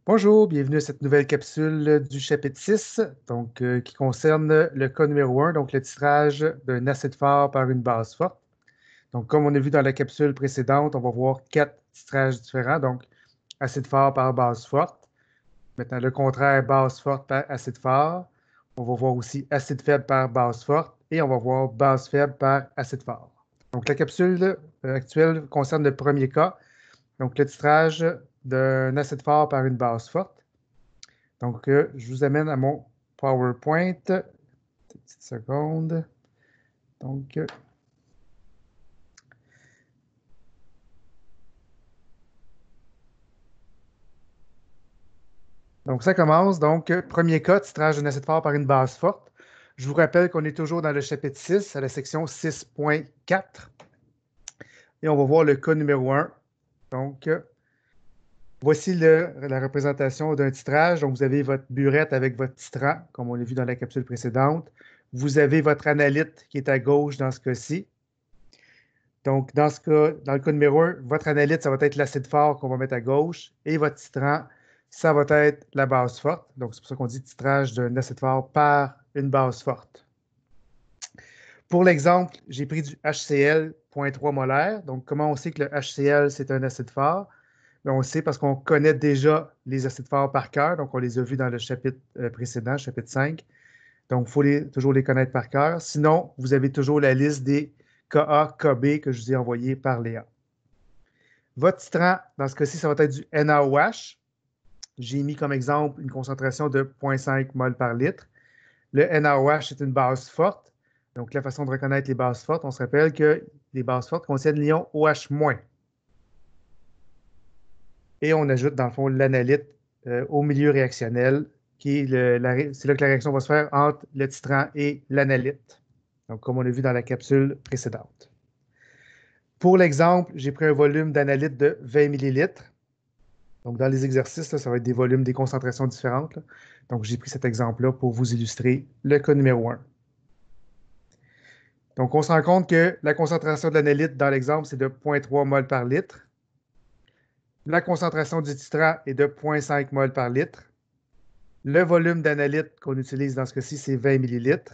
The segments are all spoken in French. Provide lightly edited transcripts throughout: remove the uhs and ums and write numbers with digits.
Bonjour, bienvenue à cette nouvelle capsule du chapitre 6, qui concerne le cas numéro 1, donc le titrage d'un acide fort par une base forte. Donc, comme on a vu dans la capsule précédente, on va voir 4 titrages différents, donc acide fort par base forte. Maintenant, le contraire, base forte par acide fort. On va voir aussi acide faible par base forte et on va voir base faible par acide fort. Donc, la capsule actuelle concerne le premier cas, donc le titrage d'un acide fort par une base forte. Donc, je vous amène à mon PowerPoint. Une petite seconde. Donc, ça commence. Donc, premier cas, titrage d'un acide fort par une base forte. Je vous rappelle qu'on est toujours dans le chapitre 6, à la section 6.4. Et on va voir le cas numéro 1. Donc, voici la représentation d'un titrage. Donc, vous avez votre burette avec votre titrant, comme on l'a vu dans la capsule précédente. Vous avez votre analyte qui est à gauche dans ce cas-ci. Donc, dans le cas numéro 1, votre analyte, ça va être l'acide fort qu'on va mettre à gauche et votre titrant, ça va être la base forte. Donc, c'est pour ça qu'on dit titrage d'un acide fort par une base forte. Pour l'exemple, j'ai pris du HCl 0,3 molaire. Donc, comment on sait que le HCl, c'est un acide fort? Bien, on le sait parce qu'on connaît déjà les acides forts par cœur. Donc, on les a vus dans le chapitre précédent, chapitre 5. Donc, il faut toujours les connaître par cœur. Sinon, vous avez toujours la liste des Ka, Kb que je vous ai envoyés par Léa. Votre titrant, dans ce cas-ci, ça va être du NaOH. J'ai mis comme exemple une concentration de 0,5 mol par litre. Le NaOH est une base forte. Donc, la façon de reconnaître les bases fortes, on se rappelle que les bases fortes contiennent l'ion OH-. Et on ajoute, dans le fond, l'analyte au milieu réactionnel, c'est là que la réaction va se faire entre le titrant et l'analyte. Donc, comme on l'a vu dans la capsule précédente. Pour l'exemple, j'ai pris un volume d'analyte de 20 millilitres. Donc, dans les exercices, là, ça va être des volumes, des concentrations différentes, là. Donc, j'ai pris cet exemple-là pour vous illustrer le cas numéro 1. Donc, on se rend compte que la concentration de l'analyte dans l'exemple, c'est de 0,3 mol par litre. La concentration du titrant est de 0,5 mol par litre. Le volume d'analyte qu'on utilise dans ce cas-ci, c'est 20 millilitres.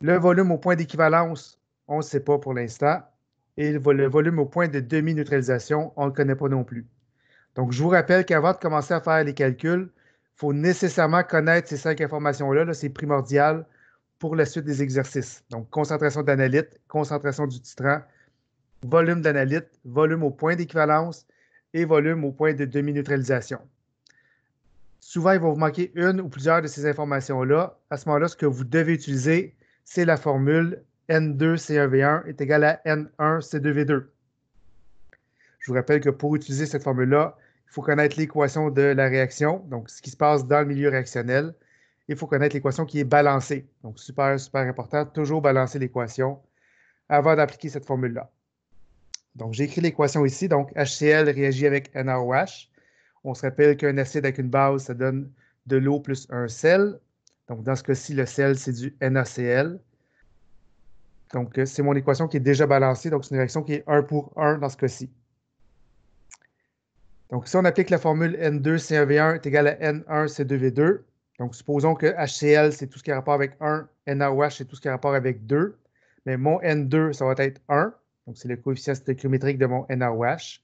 Le volume au point d'équivalence, on ne sait pas pour l'instant. Et le volume au point de demi-neutralisation, on ne le connaît pas non plus. Donc, je vous rappelle qu'avant de commencer à faire les calculs, il faut nécessairement connaître ces 5 informations-là. Là, c'est primordial pour la suite des exercices. Donc, concentration d'analyte, concentration du titrant, volume d'analyte, volume au point d'équivalence et volume au point de demi-neutralisation. Souvent, il va vous manquer une ou plusieurs de ces informations-là. À ce moment-là, ce que vous devez utiliser, c'est la formule N2C1V1 est égal à N1C2V2. Je vous rappelle que pour utiliser cette formule-là, il faut connaître l'équation de la réaction, donc ce qui se passe dans le milieu réactionnel. Il faut connaître l'équation qui est balancée. Donc, super, super important, toujours balancer l'équation avant d'appliquer cette formule-là. Donc, j'ai écrit l'équation ici. Donc, HCl réagit avec NaOH. On se rappelle qu'un acide avec une base, ça donne de l'eau plus un sel. Donc, dans ce cas-ci, le sel, c'est du NaCl. Donc, c'est mon équation qui est déjà balancée. Donc, c'est une réaction qui est 1 pour 1 dans ce cas-ci. Donc, si on applique la formule N2C1V1 est égal à N1C2V2, donc supposons que HCl, c'est tout ce qui a rapport avec 1, NaOH, c'est tout ce qui a rapport avec 2, mais mon N2, ça va être 1, donc c'est le coefficient stéchiométrique de mon NaOH.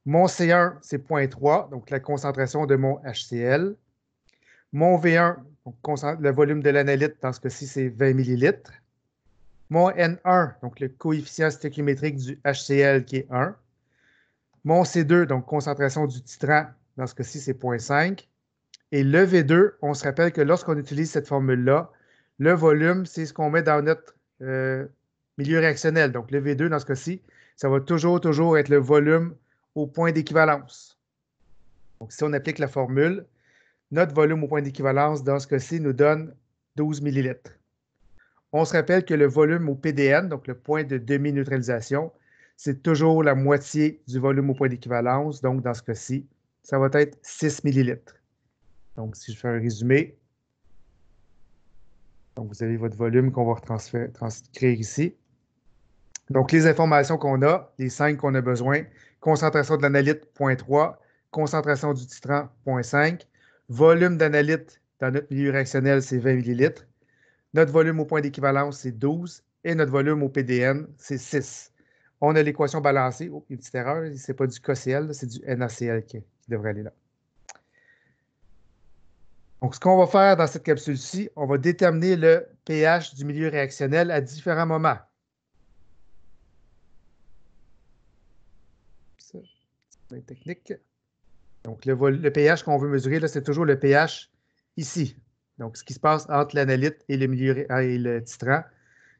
Mon C1, c'est 0,3, donc la concentration de mon HCl. Mon V1, donc le volume de l'analyte, dans ce cas-ci, c'est 20 millilitres. Mon N1, donc le coefficient stéchiométrique du HCl, qui est 1. Mon C2, donc concentration du titrant, dans ce cas-ci, c'est 0,5. Et le V2, on se rappelle que lorsqu'on utilise cette formule-là, le volume, c'est ce qu'on met dans notre milieu réactionnel. Donc, le V2, dans ce cas-ci, ça va toujours être le volume au point d'équivalence. Donc, si on applique la formule, notre volume au point d'équivalence, dans ce cas-ci, nous donne 12 millilitres. On se rappelle que le volume au PDN, donc le point de demi-neutralisation, c'est toujours la moitié du volume au point d'équivalence. Donc, dans ce cas-ci, ça va être 6 millilitres. Donc, si je fais un résumé, donc vous avez votre volume qu'on va transcrire ici. Donc, les informations qu'on a, les 5 qu'on a besoin, concentration de l'analyte 0,3, concentration du titrant, 0,5. Volume d'analyte dans notre milieu réactionnel, c'est 20 ml. Notre volume au point d'équivalence, c'est 12. Et notre volume au PDN, c'est 6. On a l'équation balancée. Oh, une petite erreur, ce n'est pas du KCl, c'est du NaCl qui devrait aller là. Donc, ce qu'on va faire dans cette capsule-ci, on va déterminer le pH du milieu réactionnel à différents moments. C'est technique. Donc, le pH qu'on veut mesurer, c'est toujours le pH ici. Donc, ce qui se passe entre l'analyte et le titrant.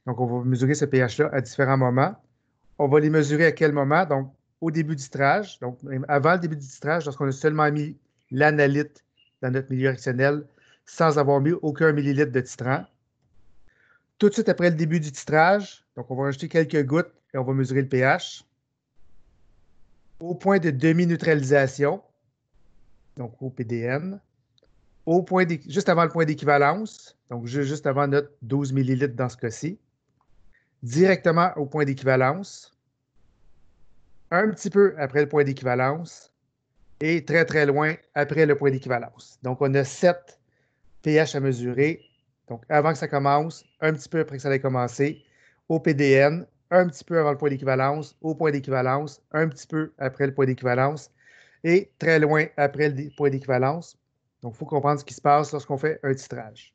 Donc, on va mesurer ce pH-là à différents moments. On va les mesurer à quel moment? Donc, au début du titrage, donc avant le début du titrage, lorsqu'on a seulement mis l'analyte dans notre milieu réactionnel sans avoir mis aucun millilitre de titrant. Tout de suite après le début du titrage, donc on va rajouter quelques gouttes et on va mesurer le pH. Au point de demi-neutralisation, donc au PDN, juste avant le point d'équivalence, donc juste avant notre 12 ml dans ce cas-ci, directement au point d'équivalence, un petit peu après le point d'équivalence et très, très loin après le point d'équivalence. Donc, on a 7 pH à mesurer. Donc, avant que ça commence, un petit peu après que ça ait commencé, au PDN, un petit peu avant le point d'équivalence, au point d'équivalence, un petit peu après le point d'équivalence et très loin après le point d'équivalence. Donc, il faut comprendre ce qui se passe lorsqu'on fait un titrage.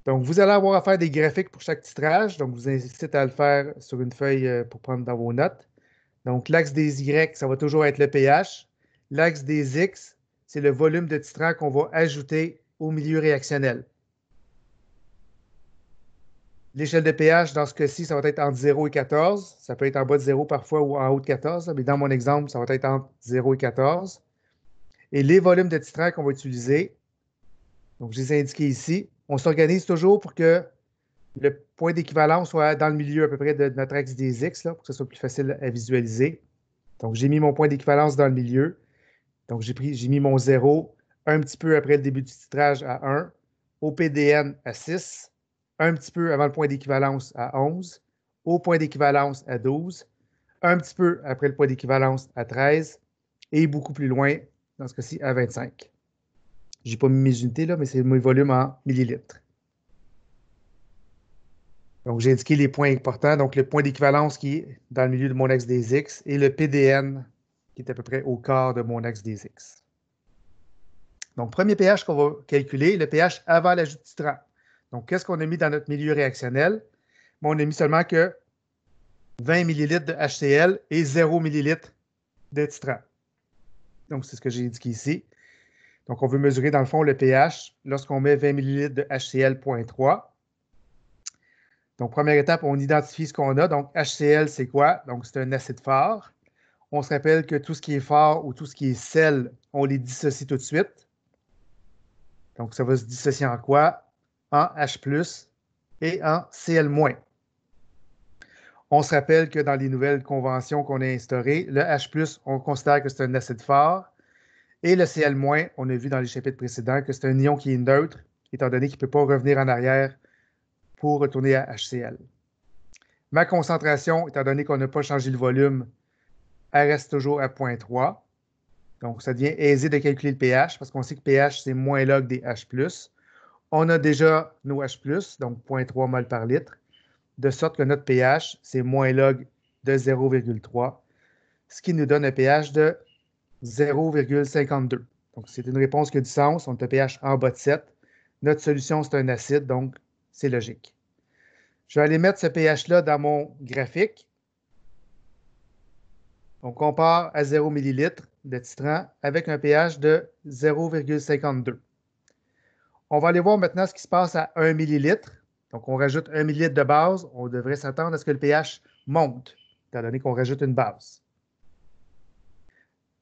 Donc, vous allez avoir à faire des graphiques pour chaque titrage. Donc, je vous incite à le faire sur une feuille pour prendre dans vos notes. Donc, l'axe des Y, ça va toujours être le pH. L'axe des X, c'est le volume de titrant qu'on va ajouter au milieu réactionnel. L'échelle de pH, dans ce cas-ci, ça va être entre 0 et 14. Ça peut être en bas de 0 parfois ou en haut de 14, mais dans mon exemple, ça va être entre 0 et 14. Et les volumes de titrant qu'on va utiliser, donc je les ai indiqués ici, on s'organise toujours pour que le point d'équivalence soit dans le milieu à peu près de notre axe des X, là, pour que ce soit plus facile à visualiser. Donc, j'ai mis mon point d'équivalence dans le milieu. Donc, j'ai mis mon 0 un petit peu après le début du titrage à 1, au PDN à 6, un petit peu avant le point d'équivalence à 11, au point d'équivalence à 12, un petit peu après le point d'équivalence à 13 et beaucoup plus loin, dans ce cas-ci, à 25. Je n'ai pas mis mes unités là, mais c'est mes volumes en millilitres. Donc, j'ai indiqué les points importants. Donc, le point d'équivalence qui est dans le milieu de mon axe des X et le PDN qui est à peu près au quart de mon axe des X. Donc, premier pH qu'on va calculer, le pH avant l'ajout de titrant. Donc, qu'est-ce qu'on a mis dans notre milieu réactionnel? Bon, on a mis seulement que 20 ml de HCl et 0 ml de titrant. Donc, c'est ce que j'ai indiqué ici. Donc, on veut mesurer, dans le fond, le pH lorsqu'on met 20 ml de HCl 0,3. Donc, première étape, on identifie ce qu'on a. Donc, HCl, c'est quoi? Donc, c'est un acide fort. On se rappelle que tout ce qui est fort ou tout ce qui est sel, on les dissocie tout de suite. Donc, ça va se dissocier en quoi? En H+, et en Cl-. On se rappelle que dans les nouvelles conventions qu'on a instaurées, le H+, on considère que c'est un acide fort, et le Cl-, on a vu dans les chapitres précédents que c'est un ion qui est neutre, étant donné qu'il ne peut pas revenir en arrière pour retourner à HCl. Ma concentration, étant donné qu'on n'a pas changé le volume, elle reste toujours à 0,3. Donc, ça devient aisé de calculer le pH parce qu'on sait que pH, c'est moins log des H+. On a déjà nos H+, donc 0,3 mol par litre, de sorte que notre pH, c'est moins log de 0,3, ce qui nous donne un pH de 0,52. Donc, c'est une réponse qui a du sens. On a un pH en bas de 7. Notre solution, c'est un acide, donc c'est logique. Je vais aller mettre ce pH-là dans mon graphique. On compare à 0 ml de titrant avec un pH de 0,52. On va aller voir maintenant ce qui se passe à 1 ml. Donc, on rajoute 1 ml de base. On devrait s'attendre à ce que le pH monte, étant donné qu'on rajoute une base.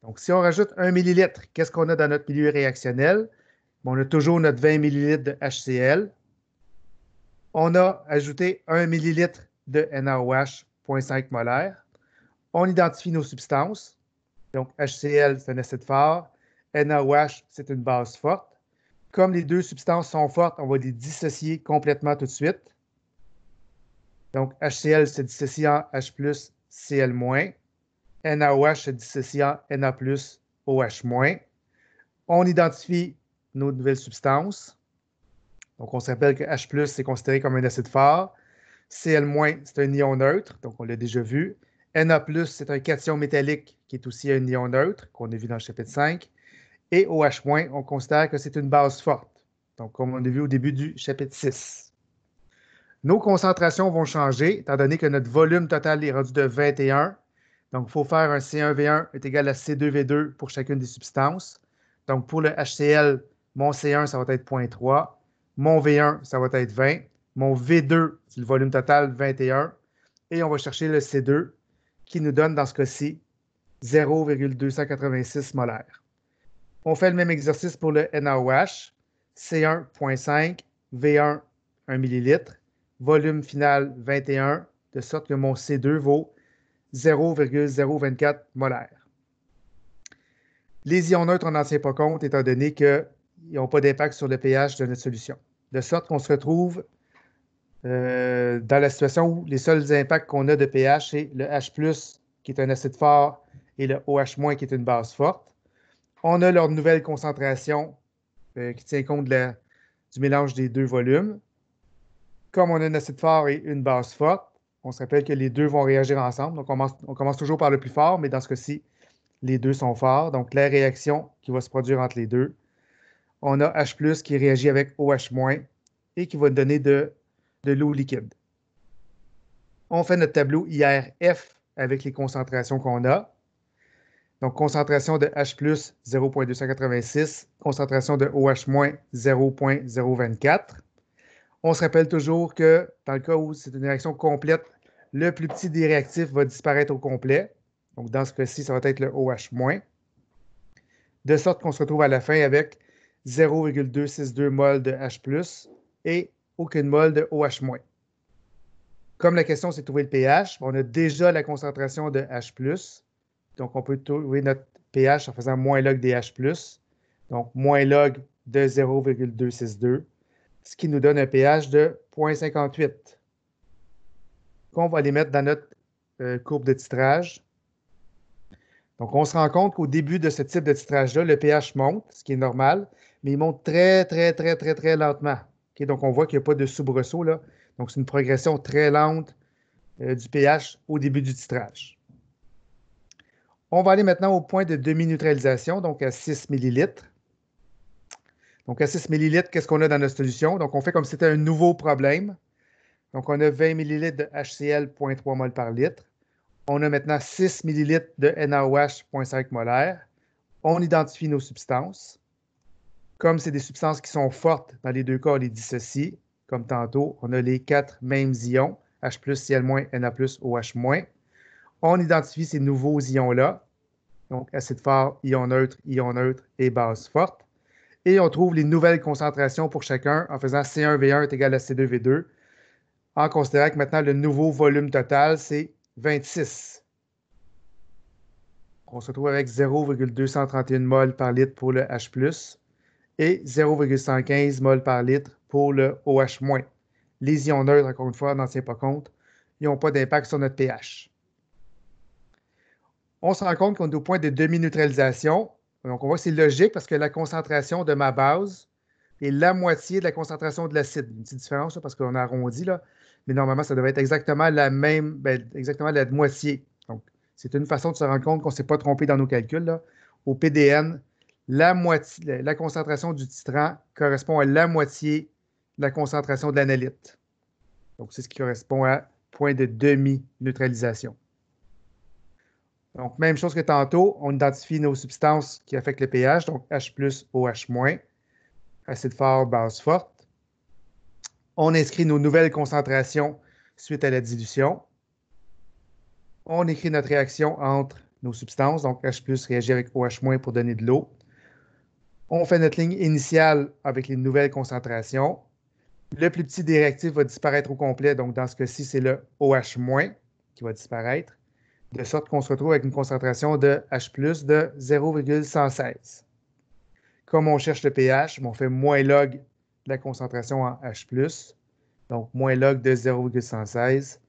Donc, si on rajoute 1 ml, qu'est-ce qu'on a dans notre milieu réactionnel? On a toujours notre 20 ml de HCl. On a ajouté 1 ml de NaOH, 0,5 molaire. On identifie nos substances. Donc, HCl, c'est un acide fort. NaOH, c'est une base forte. Comme les deux substances sont fortes, on va les dissocier complètement tout de suite. Donc, HCl se dissocie en H+, Cl-. NaOH se dissocie en Na+OH-. On identifie nos nouvelles substances. Donc, on se rappelle que H+, c'est considéré comme un acide fort. Cl-, c'est un ion neutre, donc on l'a déjà vu. Na+, c'est un cation métallique qui est aussi un ion neutre, qu'on a vu dans le chapitre 5. Et OH-, on considère que c'est une base forte, donc comme on a vu au début du chapitre 6. Nos concentrations vont changer, étant donné que notre volume total est rendu de 21. Donc, il faut faire un C1V1 est égal à C2V2 pour chacune des substances. Donc, pour le HCl, mon C1, ça va être 0,3. Mon V1, ça va être 20. Mon V2, c'est le volume total, 21. Et on va chercher le C2, qui nous donne, dans ce cas-ci, 0,286 molaires. On fait le même exercice pour le NaOH. C1, 0,5. V1, 1 ml. Volume final, 21, de sorte que mon C2 vaut 0,024 molaires. Les ions neutres, on n'en tient pas compte, étant donné qu'ils n'ont pas d'impact sur le pH de notre solution. De sorte qu'on se retrouve dans la situation où les seuls impacts qu'on a de pH, c'est le H+, qui est un acide fort, et le OH-, qui est une base forte. On a leur nouvelle concentration qui tient compte du mélange des deux volumes. Comme on a un acide fort et une base forte, on se rappelle que les deux vont réagir ensemble. Donc, on commence toujours par le plus fort, mais dans ce cas-ci, les deux sont forts. Donc, la réaction qui va se produire entre les deux, on a H+, qui réagit avec OH- et qui va donner de l'eau liquide. On fait notre tableau IRF avec les concentrations qu'on a. Donc, concentration de H+, 0,286, concentration de OH-, 0,024. On se rappelle toujours que dans le cas où c'est une réaction complète, le plus petit des réactifs va disparaître au complet. Donc, dans ce cas-ci, ça va être le OH-. De sorte qu'on se retrouve à la fin avec 0,262 mol de H+, et aucune mol de OH-. Comme la question, c'est de trouver le pH, on a déjà la concentration de H+. Donc, on peut trouver notre pH en faisant moins log des H+. Donc, moins log de 0,262. Ce qui nous donne un pH de 0,58, qu'on va aller mettre dans notre courbe de titrage. Donc, on se rend compte qu'au début de ce type de titrage-là, le pH monte, ce qui est normal, mais il monte très, très, très, très, très lentement. Okay? Donc, on voit qu'il n'y a pas de soubresaut, là. Donc, c'est une progression très lente du pH au début du titrage. On va aller maintenant au point de demi-neutralisation, donc à 6 ml. Donc, à 6 ml, qu'est-ce qu'on a dans notre solution? Donc, on fait comme si c'était un nouveau problème. Donc, on a 20 ml de HCl, 0,3 mol par litre. On a maintenant 6 ml de NaOH, 0,5 molaire. On identifie nos substances. Comme c'est des substances qui sont fortes, dans les deux cas, on les dissocie. Comme tantôt, on a les 4 mêmes ions, H+, Cl-, Na+, OH-. On identifie ces nouveaux ions-là. Donc, acide fort, ion neutre et base forte. Et on trouve les nouvelles concentrations pour chacun en faisant C1V1 est égal à C2V2, en considérant que maintenant le nouveau volume total, c'est 26. On se retrouve avec 0,231 mol par litre pour le H+, et 0,115 mol par litre pour le OH-. Les ions neutres, encore une fois, on n'en tient pas compte. Ils n'ont pas d'impact sur notre pH. On se rend compte qu'on est au point de demi-neutralisation. Donc, on voit que c'est logique parce que la concentration de ma base est la moitié de la concentration de l'acide. Une petite différence là, parce qu'on a arrondi, là. Mais normalement, ça devrait être exactement la même, exactement la moitié. Donc, c'est une façon de se rendre compte qu'on ne s'est pas trompé dans nos calculs, là. Au PDN, la concentration du titrant correspond à la moitié de la concentration de l'analyte. Donc, c'est ce qui correspond à point de demi-neutralisation. Donc, même chose que tantôt, on identifie nos substances qui affectent le pH, donc H+, OH-, acide fort, base forte. On inscrit nos nouvelles concentrations suite à la dilution. On écrit notre réaction entre nos substances, donc H+ réagit avec OH- pour donner de l'eau. On fait notre ligne initiale avec les nouvelles concentrations. Le plus petit des réactifs va disparaître au complet, donc dans ce cas-ci, c'est le OH- qui va disparaître, de sorte qu'on se retrouve avec une concentration de H+ de 0,116. Comme on cherche le pH, on fait moins log de la concentration en H+, donc moins log de 0,116.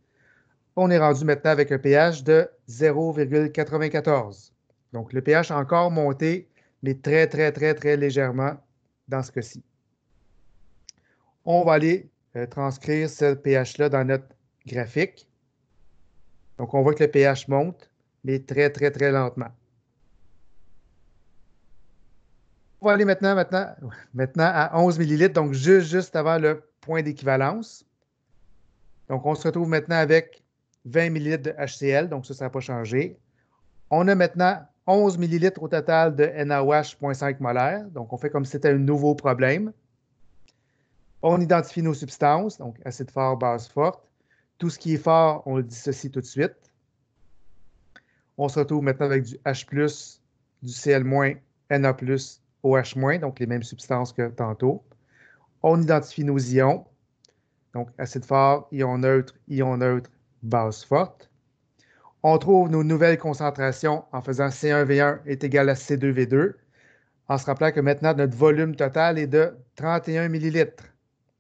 on est rendu maintenant avec un pH de 0,94. Donc, le pH a encore monté, mais très, très, très, très légèrement dans ce cas-ci. On va aller transcrire ce pH-là dans notre graphique. Donc, on voit que le pH monte, mais très, très, très lentement. On va aller maintenant à 11 millilitres, donc juste avant le point d'équivalence. Donc, on se retrouve maintenant avec 20 millilitres de HCl, donc ça n'a pas changé. On a maintenant 11 millilitres au total de NaOH 0,5 molaire, donc on fait comme si c'était un nouveau problème. On identifie nos substances, donc acide fort, base forte. Tout ce qui est fort, on le dissocie tout de suite. On se retrouve maintenant avec du H+, du Cl-, Na+, OH-, donc les mêmes substances que tantôt. On identifie nos ions, donc acide fort, ion neutre, base forte. On trouve nos nouvelles concentrations en faisant C1V1 est égal à C2V2, en se rappelant que maintenant notre volume total est de 31 millilitres.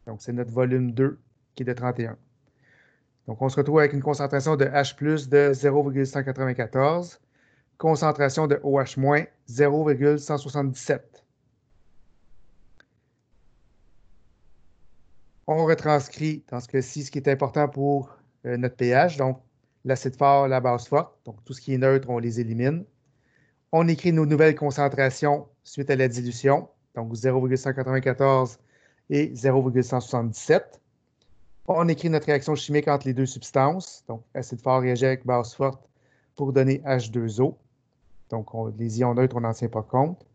Donc c'est notre volume 2 qui est de 31. Donc on se retrouve avec une concentration de H+ de 0,194, concentration de OH- 0,177. On retranscrit dans ce cas-ci ce qui est important pour notre pH, donc l'acide fort, la base forte, donc tout ce qui est neutre, on les élimine. On écrit nos nouvelles concentrations suite à la dilution, donc 0,194 et 0,177. On écrit notre réaction chimique entre les deux substances, donc acide fort réagit avec base forte pour donner H2O. Donc, les ions neutres, on n'en tient pas compte.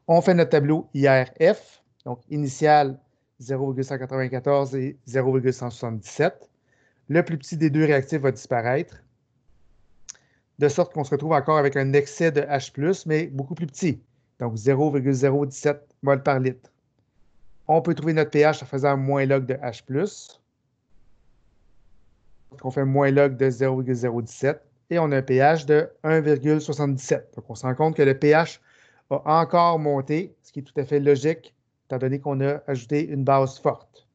On fait notre tableau IRF, donc initial 0,194 et 0,177. Le plus petit des deux réactifs va disparaître, de sorte qu'on se retrouve encore avec un excès de H+, mais beaucoup plus petit, donc 0,017 mol par litre. On peut trouver notre pH en faisant moins log de H+. On fait moins log de 0,017 et on a un pH de 1,77. Donc, on se rend compte que le pH a encore monté, ce qui est tout à fait logique, étant donné qu'on a ajouté une base forte.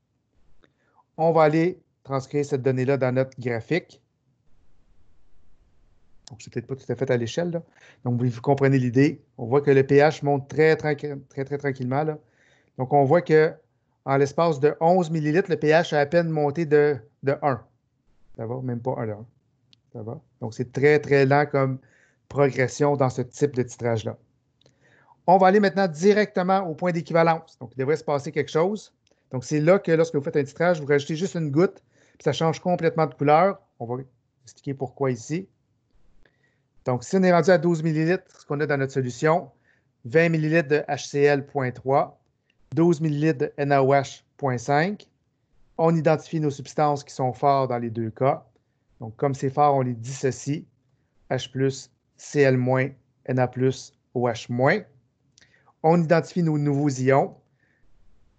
On va aller transcrire cette donnée-là dans notre graphique. Donc, c'est peut-être pas tout à fait à l'échelle, là. Donc, vous comprenez l'idée. On voit que le pH monte très, très, très, très tranquillement, là. Donc, on voit que en l'espace de 11 millilitres, le pH a à peine monté de 1. Ça va? Même pas 1 là. Ça va? Donc, c'est très, très lent comme progression dans ce type de titrage-là. On va aller maintenant directement au point d'équivalence. Donc, il devrait se passer quelque chose. Donc, c'est là que lorsque vous faites un titrage, vous rajoutez juste une goutte, puis ça change complètement de couleur. On va expliquer pourquoi ici. Donc, si on est rendu à 12 ml, ce qu'on a dans notre solution, 20 ml de HCl 0,3, 12 ml de NaOH 0,5. On identifie nos substances qui sont fortes dans les deux cas. Donc, comme c'est fort, on les dissocie. H+, Cl-, Na+, OH-. On identifie nos nouveaux ions.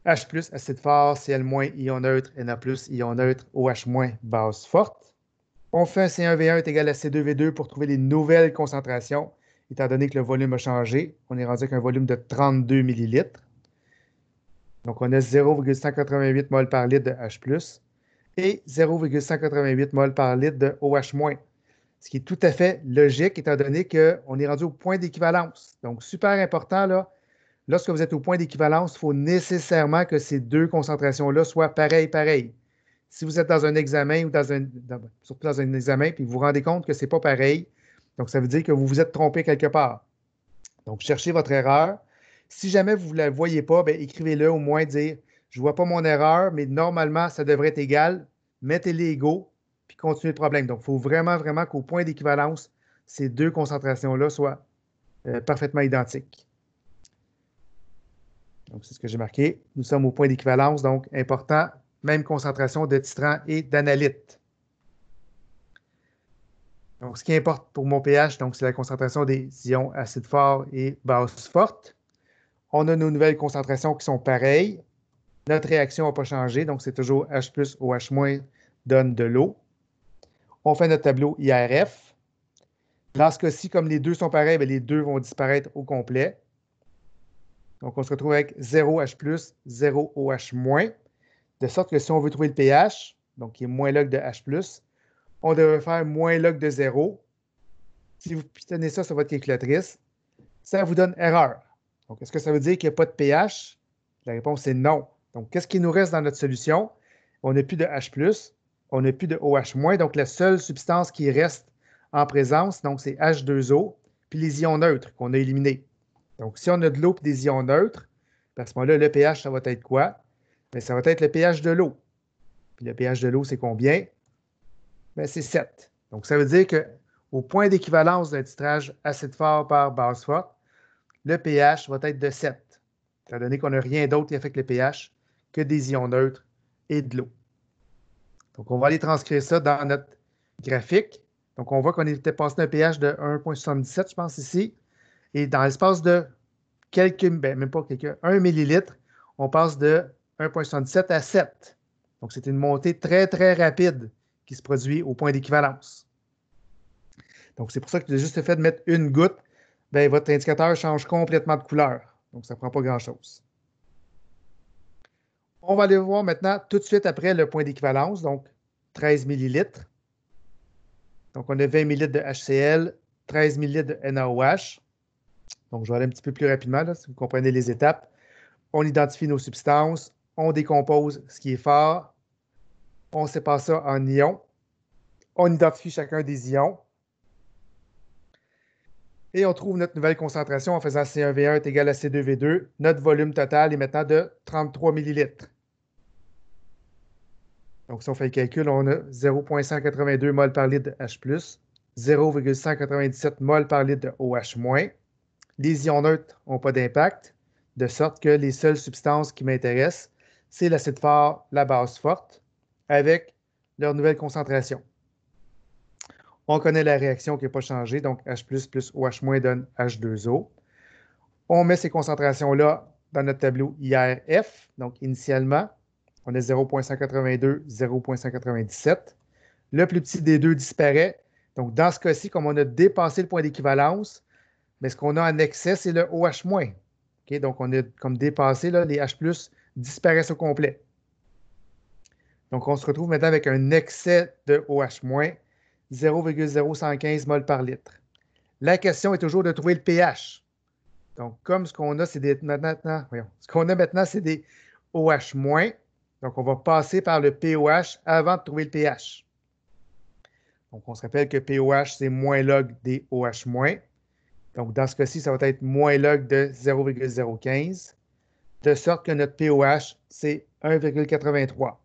H+, acide fort, Cl-, ion neutre, Na+, ion neutre, OH-, base forte. On fait un C1V1 est égal à C2V2 pour trouver les nouvelles concentrations, étant donné que le volume a changé. On est rendu avec un volume de 32 millilitres. Donc, on a 0,188 mol par litre de H+, et 0,188 mol par litre de OH-, ce qui est tout à fait logique étant donné qu'on est rendu au point d'équivalence. Donc, super important, là, lorsque vous êtes au point d'équivalence, il faut nécessairement que ces deux concentrations-là soient pareilles. Si vous êtes dans un examen ou surtout dans un examen, puis vous vous rendez compte que ce n'est pas pareil, donc ça veut dire que vous vous êtes trompé quelque part. Donc, cherchez votre erreur. Si jamais vous ne la voyez pas, bien, écrivez-le au moins, dire je ne vois pas mon erreur, mais normalement, ça devrait être égal. Mettez-les égaux, puis continuez le problème. Donc, il faut vraiment, vraiment qu'au point d'équivalence, ces deux concentrations-là soient parfaitement identiques. Donc, c'est ce que j'ai marqué. Nous sommes au point d'équivalence, donc important, même concentration de titrant et d'analyte. Donc, ce qui importe pour mon pH, c'est la concentration des ions acide fort et base forte. On a nos nouvelles concentrations qui sont pareilles. Notre réaction n'a pas changé, donc c'est toujours H+, OH- donne de l'eau. On fait notre tableau IRF. Dans ce cas-ci, comme les deux sont pareils, bien, les deux vont disparaître au complet. Donc, on se retrouve avec 0 H+, 0 OH-, de sorte que si on veut trouver le pH, donc qui est moins log de H+, on devrait faire moins log de 0. Si vous pitonnez ça sur votre calculatrice, ça vous donne erreur. Donc, est-ce que ça veut dire qu'il n'y a pas de pH? La réponse est non. Donc, qu'est-ce qui nous reste dans notre solution? On n'a plus de H+, on n'a plus de OH-. Donc, la seule substance qui reste en présence, donc c'est H2O, puis les ions neutres qu'on a éliminés. Donc, si on a de l'eau et des ions neutres, à ce moment-là, le pH, ça va être quoi? Bien, ça va être le pH de l'eau. Puis le pH de l'eau, c'est combien? Bien, c'est 7. Donc, ça veut dire qu'au point d'équivalence d'un titrage acide fort par base forte, le pH va être de 7, étant donné qu'on n'a rien d'autre qui affecte le pH que des ions neutres et de l'eau. Donc, on va aller transcrire ça dans notre graphique. Donc, on voit qu'on était passé d'un pH de 1,77, je pense, ici. Et dans l'espace de quelques, ben, même pas quelques, 1 millilitre, on passe de 1,77 à 7. Donc, c'est une montée très, très rapide qui se produit au point d'équivalence. Donc, c'est pour ça que juste le fait de mettre une goutte, ben, votre indicateur change complètement de couleur. Donc, ça ne prend pas grand-chose. On va aller voir maintenant tout de suite après le point d'équivalence, donc 13 millilitres. Donc, on a 20 millilitres de HCl, 13 millilitres de NaOH. Donc, je vais aller un petit peu plus rapidement, là, si vous comprenez les étapes. On identifie nos substances, on décompose ce qui est fort, on sépare ça en ions, on identifie chacun des ions, et on trouve notre nouvelle concentration en faisant C1V1 est égal à C2V2. Notre volume total est maintenant de 33 millilitres. Donc, si on fait le calcul, on a 0,182 mol par litre de H+, 0,197 mol par litre de OH-. Les ions neutres n'ont pas d'impact, de sorte que les seules substances qui m'intéressent, c'est l'acide fort, la base forte, avec leur nouvelle concentration. On connaît la réaction qui n'a pas changé, donc H+, plus OH- donne H2O. On met ces concentrations-là dans notre tableau IRF. Donc, initialement, on a 0,182, 0,197. Le plus petit des deux disparaît. Donc, dans ce cas-ci, comme on a dépassé le point d'équivalence, mais ce qu'on a en excès, c'est le OH-. Okay? Donc, on a comme dépassé, là, les H+, disparaissent au complet. Donc, on se retrouve maintenant avec un excès de OH-, 0,0115 mol par litre. La question est toujours de trouver le pH. Donc, comme ce qu'on a, c'est des maintenant, voyons, ce qu'on a maintenant, c'est des OH-. Donc, on va passer par le POH avant de trouver le pH. Donc, on se rappelle que POH, c'est moins log des OH-. Donc, dans ce cas-ci, ça va être moins log de 0,015, de sorte que notre POH, c'est 1,83.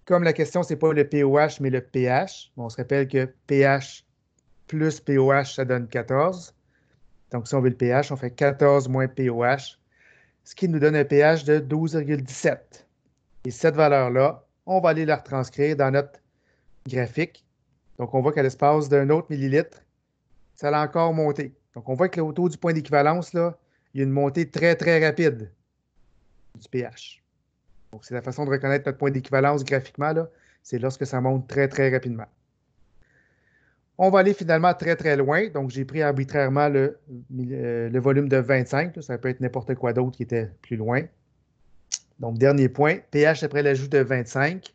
Comme la question, ce n'est pas le POH, mais le pH, on se rappelle que pH plus POH, ça donne 14. Donc, si on veut le pH, on fait 14 moins POH, ce qui nous donne un pH de 12,17. Et cette valeur-là, on va aller la retranscrire dans notre graphique. Donc, on voit qu'à l'espace d'un autre millilitre, ça a encore monté. Donc, on voit que autour du point d'équivalence, là, il y a une montée très, très rapide du pH. Donc, c'est la façon de reconnaître notre point d'équivalence graphiquement, là, c'est lorsque ça monte très, très rapidement. On va aller finalement très, très loin. Donc, j'ai pris arbitrairement le volume de 25. Là, ça peut être n'importe quoi d'autre qui était plus loin. Donc, dernier point, pH après l'ajout de 25.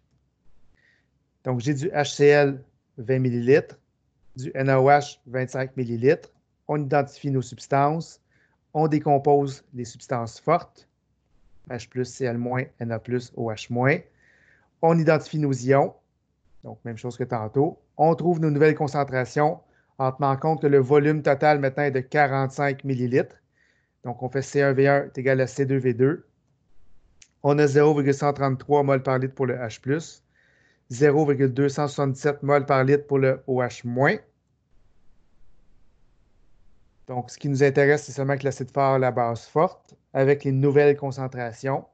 Donc, j'ai du HCl 20 ml, du NaOH 25 ml. On identifie nos substances. On décompose les substances fortes, H+, Cl-, Na+, OH-. On identifie nos ions. Donc, même chose que tantôt. On trouve nos nouvelles concentrations en tenant compte que le volume total maintenant est de 45 millilitres. Donc, on fait C1V1 est égal à C2V2. On a 0,133 mol par litre pour le H+, 0,277 mol par litre pour le OH-. Donc, ce qui nous intéresse, c'est seulement que l'acide fort, la base forte, avec les nouvelles concentrations.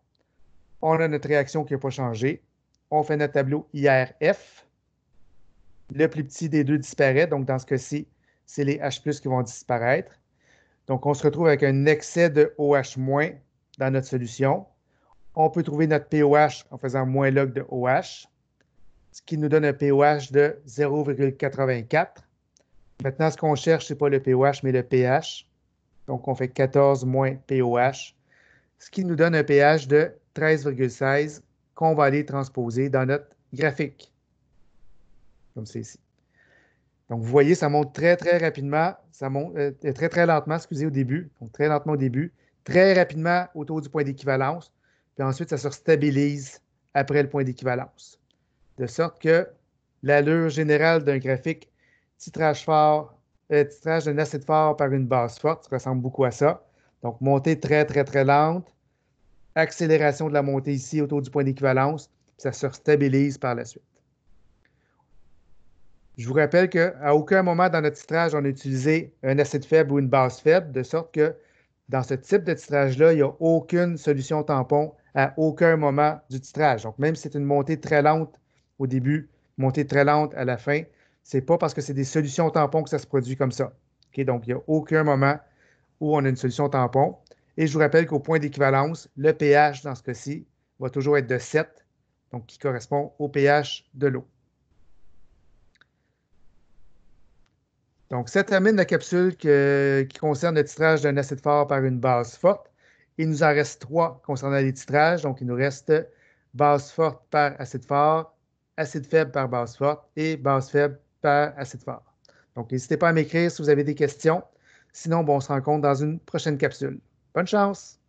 On a notre réaction qui n'a pas changé. On fait notre tableau IRF. Le plus petit des deux disparaît. Donc, dans ce cas-ci, c'est les H+ qui vont disparaître. Donc, on se retrouve avec un excès de OH- dans notre solution. On peut trouver notre POH en faisant moins log de OH, ce qui nous donne un POH de 0,84. Maintenant, ce qu'on cherche, ce n'est pas le POH, mais le pH. Donc, on fait 14 moins POH, ce qui nous donne un pH de 13,16 qu'on va aller transposer dans notre graphique. comme c'est ici. Donc, vous voyez, ça monte très, très rapidement. Ça monte très, très lentement, excusez, au début. Donc, très lentement au début. Très rapidement autour du point d'équivalence. Puis ensuite, ça se stabilise après le point d'équivalence. De sorte que l'allure générale d'un graphique titrage fort, titrage d'un acide fort par une base forte, ça ressemble beaucoup à ça. Donc, montée très, très, très lente. Accélération de la montée ici autour du point d'équivalence. Ça se stabilise par la suite. Je vous rappelle qu'à aucun moment dans notre titrage, on a utilisé un acide faible ou une base faible, de sorte que dans ce type de titrage-là, il n'y a aucune solution tampon à aucun moment du titrage. Donc, même si c'est une montée très lente au début, montée très lente à la fin, ce n'est pas parce que c'est des solutions tampons que ça se produit comme ça. Okay? Donc, il n'y a aucun moment où on a une solution tampon. Et je vous rappelle qu'au point d'équivalence, le pH, dans ce cas-ci, va toujours être de 7, donc qui correspond au pH de l'eau. Donc, ça termine la capsule qui concerne le titrage d'un acide fort par une base forte. Il nous en reste 3 concernant les titrages. Donc, il nous reste base forte par acide fort, acide faible par base forte et base faible par acide fort. Donc, n'hésitez pas à m'écrire si vous avez des questions. Sinon, bon, on se rencontre dans une prochaine capsule. Bonne chance!